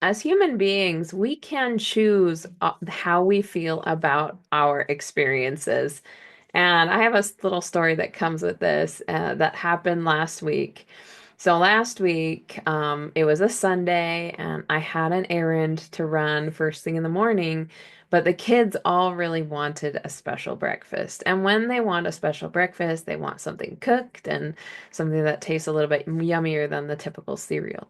as human beings, we can choose how we feel about our experiences. And I have a little story that comes with this that happened last week. So last week, it was a Sunday, and I had an errand to run first thing in the morning, but the kids all really wanted a special breakfast. And when they want a special breakfast, they want something cooked and something that tastes a little bit yummier than the typical cereal.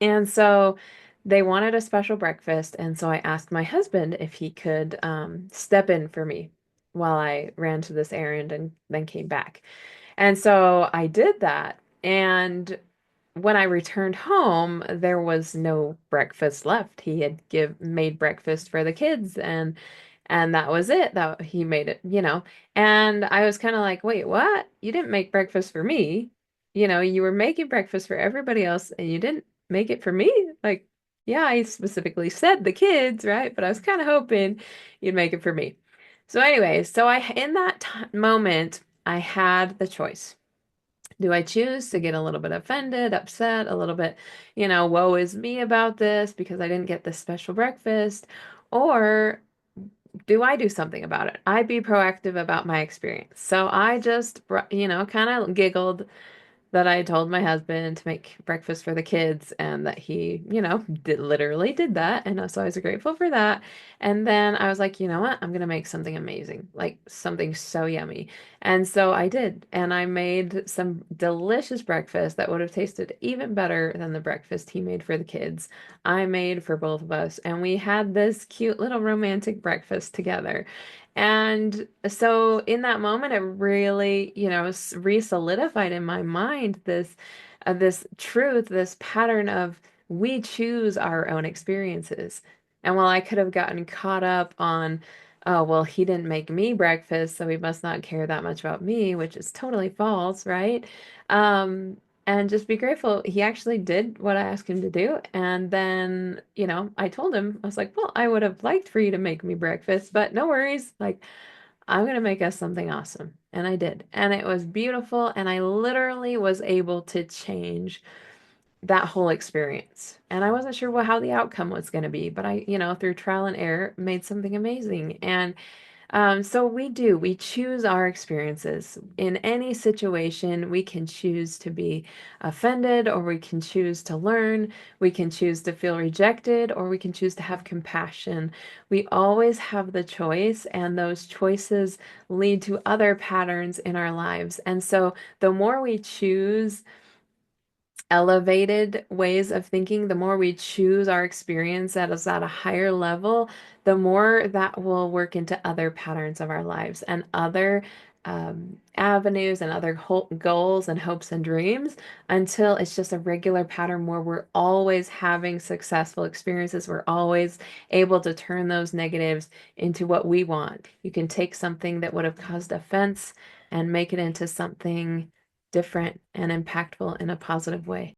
And so they wanted a special breakfast, and so I asked my husband if he could step in for me while I ran to this errand and then came back. And so I did that. And when I returned home, there was no breakfast left. He had made breakfast for the kids, and that was it. That he made it. And I was kind of like, "Wait, what? You didn't make breakfast for me. You were making breakfast for everybody else and you didn't make it for me?" Like, yeah, I specifically said the kids, right? But I was kind of hoping you'd make it for me. So anyway, so I in that moment, I had the choice. Do I choose to get a little bit offended, upset, a little bit, woe is me about this because I didn't get this special breakfast? Or do I do something about it? I be proactive about my experience. So I just, kind of giggled that I told my husband to make breakfast for the kids and that he, literally did that. And so I was grateful for that. And then I was like, you know what? I'm going to make something amazing, like something so yummy. And so I did. And I made some delicious breakfast that would have tasted even better than the breakfast he made for the kids. I made for both of us. And we had this cute little romantic breakfast together. And so in that moment, it really, re-solidified in my mind this truth, this pattern of we choose our own experiences. And while I could have gotten caught up on, oh, well, he didn't make me breakfast, so he must not care that much about me, which is totally false, right? Um, and just be grateful. He actually did what I asked him to do. And then, I told him, I was like, well, I would have liked for you to make me breakfast, but no worries. Like, I'm going to make us something awesome. And I did. And it was beautiful. And I literally was able to change that whole experience. And I wasn't sure how the outcome was going to be, but I, through trial and error, made something amazing. And so we choose our experiences. In any situation, we can choose to be offended, or we can choose to learn, we can choose to feel rejected, or we can choose to have compassion. We always have the choice, and those choices lead to other patterns in our lives. And so the more we choose elevated ways of thinking, the more we choose our experience that is at a higher level, the more that will work into other patterns of our lives and other avenues and other goals and hopes and dreams until it's just a regular pattern where we're always having successful experiences. We're always able to turn those negatives into what we want. You can take something that would have caused offense and make it into something different and impactful in a positive way.